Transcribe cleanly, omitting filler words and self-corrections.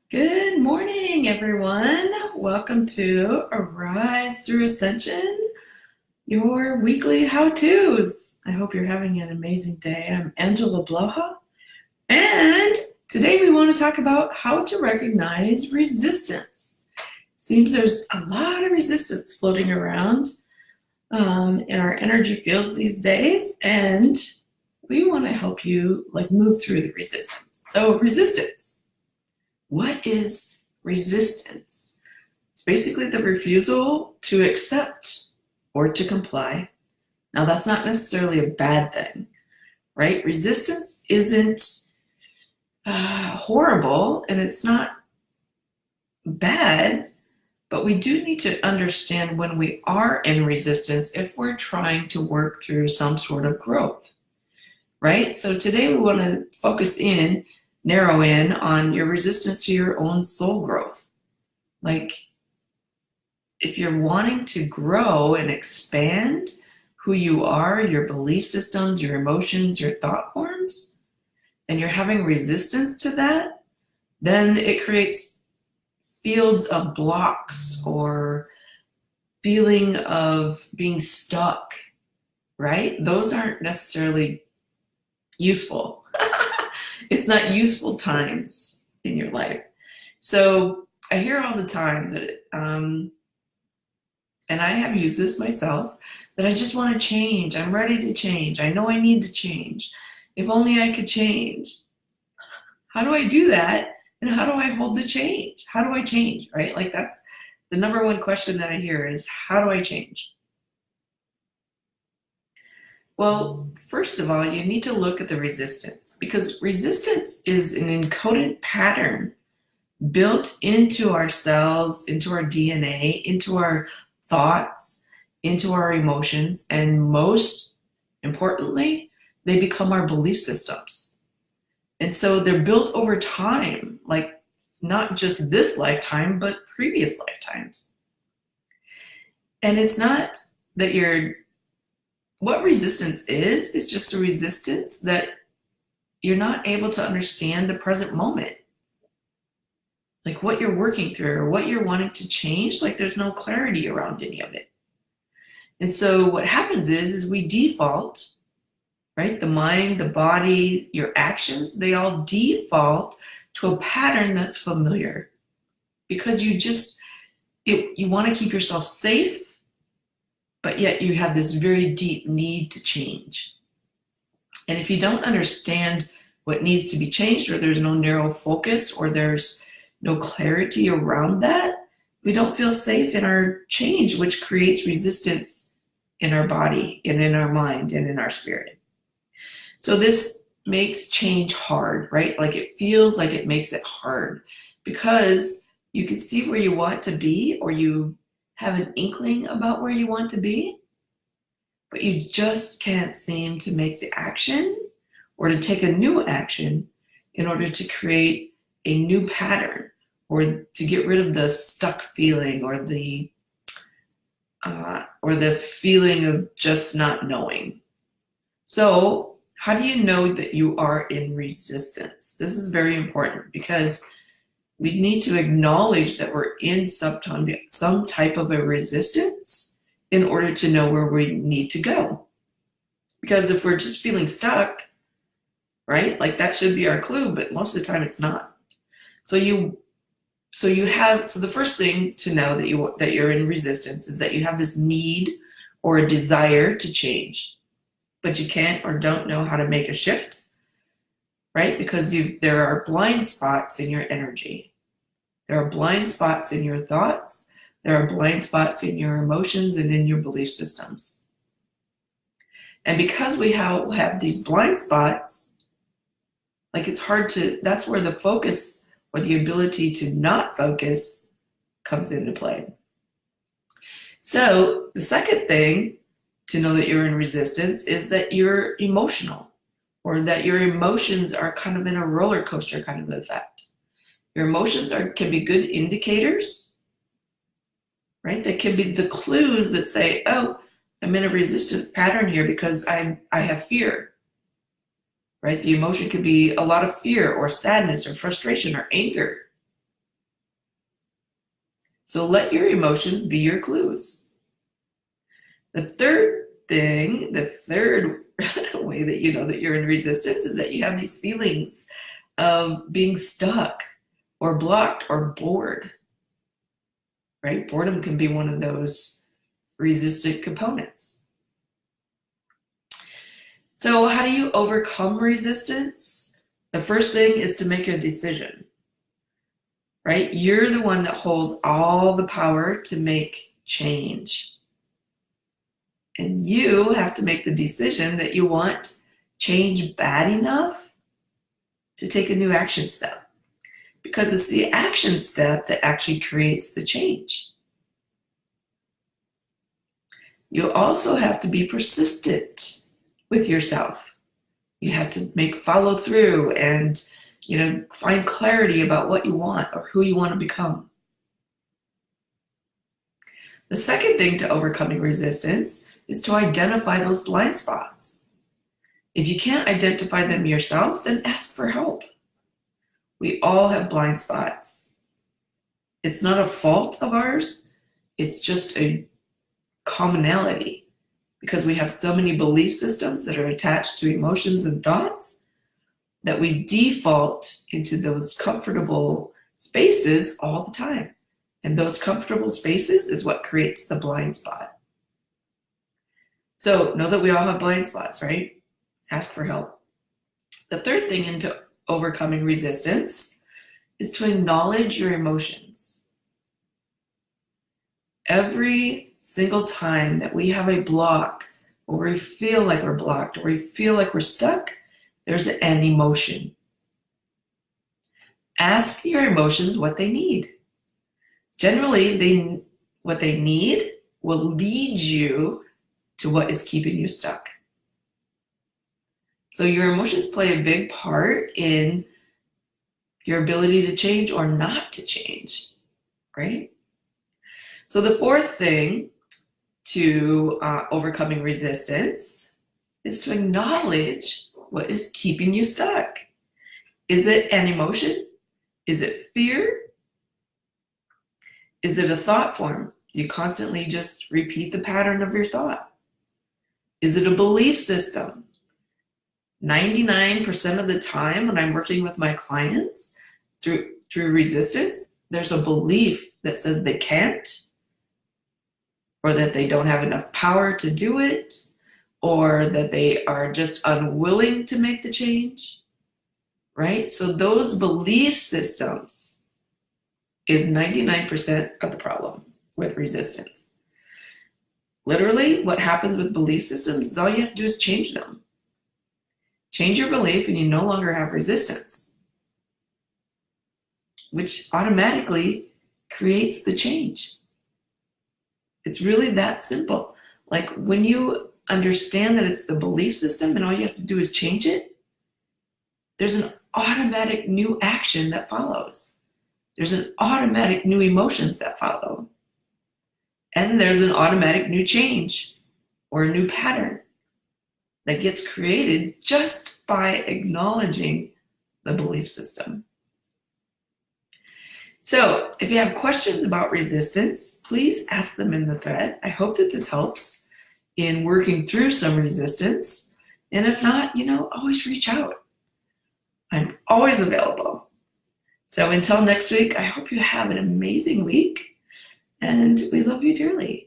Good morning, everyone. Welcome to Arise Through Ascension, your weekly how-tos. I hope you're having an amazing day. I'm Angela Bloha, and today we want to talk about how to recognize resistance. Seems there's a lot of resistance floating around in our energy fields these days, and we want to help you move through the resistance. So resistance. What is resistance? It's basically the refusal to accept or to comply. Now, that's not necessarily a bad thing, right? Resistance isn't horrible and it's not bad, but we do need to understand when we are in resistance if we're trying to work through some sort of growth, right? So today we want to narrow in on your resistance to your own soul growth. Like, if you're wanting to grow and expand who you are, your belief systems, your emotions, your thought forms, and you're having resistance to that, then it creates fields of blocks or feeling of being stuck, right? Those aren't necessarily useful. It's not useful times in your life. So I hear all the time that, and I have used this myself, that I just want to change. I'm ready to change. I know I need to change. If only I could change. How do I do that? And how do I hold the change? How do I change, right? Like, that's the number one question that I hear is, how do I change? Well, first of all, you need to look at the resistance, because resistance is an encoded pattern built into our cells, into our DNA, into our thoughts, into our emotions, and most importantly, they become our belief systems. And so they're built over time, like not just this lifetime, but previous lifetimes. And it's not that what resistance is just a resistance that you're not able to understand the present moment. Like what you're working through or what you're wanting to change, like there's no clarity around any of it. And so what happens is we default, right? The mind, the body, your actions, they all default to a pattern that's familiar because you want to keep yourself safe, but yet you have this very deep need to change. And if you don't understand what needs to be changed, or there's no narrow focus, or there's no clarity around that, we don't feel safe in our change, which creates resistance in our body and in our mind and in our spirit. So this makes change hard, right? Like it feels like it makes it hard because you can see where you want to be, or you have an inkling about where you want to be, but you just can't seem to make the action or to take a new action in order to create a new pattern, or to get rid of the stuck feeling, or the feeling of just not knowing. So how do you know that you are in resistance? This is very important because we need to acknowledge that we're in some type of a resistance in order to know where we need to go. Because if we're just feeling stuck, right, like that should be our clue, but most of the time it's not. So the first thing to know that you're in resistance is that you have this need or a desire to change, but you can't or don't know how to make a shift, right? Because there are blind spots in your energy. There are blind spots in your thoughts. There are blind spots in your emotions and in your belief systems. And because we have these blind spots, like that's where the focus or the ability to not focus comes into play. So the second thing to know that you're in resistance is that you're emotional, or that your emotions are kind of in a roller coaster kind of effect. Your emotions can be good indicators, right? They can be the clues that say, oh, I'm in a resistance pattern here because I have fear, right? The emotion could be a lot of fear or sadness or frustration or anger. So let your emotions be your clues. The third thing, the third way that you know that you're in resistance is that you have these feelings of being stuck or blocked or bored, right? Boredom can be one of those resistant components. So how do you overcome resistance? The first thing is to make a decision, right? You're the one that holds all the power to make change. And you have to make the decision that you want change bad enough to take a new action step. Because it's the action step that actually creates the change. You also have to be persistent with yourself. You have to follow through and find clarity about what you want or who you want to become. The second thing to overcoming resistance is to identify those blind spots. If you can't identify them yourself, then ask for help. We all have blind spots. It's not a fault of ours, it's just a commonality because we have so many belief systems that are attached to emotions and thoughts that we default into those comfortable spaces all the time. And those comfortable spaces is what creates the blind spot. So know that we all have blind spots, right? Ask for help. The third thing into overcoming resistance is to acknowledge your emotions. Every single time that we have a block, or we feel like we're blocked, or we feel like we're stuck, there's an emotion. Ask your emotions what they need. Generally, what they need will lead you to what is keeping you stuck. So your emotions play a big part in your ability to change or not to change, right? So the fourth thing to overcoming resistance is to acknowledge what is keeping you stuck. Is it an emotion? Is it fear? Is it a thought form? You constantly just repeat the pattern of your thought. Is it a belief system? 99% of the time when I'm working with my clients through resistance, there's a belief that says they can't, or that they don't have enough power to do it, or that they are just unwilling to make the change, right? So those belief systems is 99% of the problem with resistance. Literally, what happens with belief systems is all you have to do is change them. Change your belief and you no longer have resistance, which automatically creates the change. It's really that simple. Like when you understand that it's the belief system and all you have to do is change it, there's an automatic new action that follows. There's an automatic new emotions that follow. And there's an automatic new change or a new pattern that gets created just by acknowledging the belief system. So if you have questions about resistance, please ask them in the thread. I hope that this helps in working through some resistance. And if not, always reach out. I'm always available. So until next week, I hope you have an amazing week, and we love you dearly.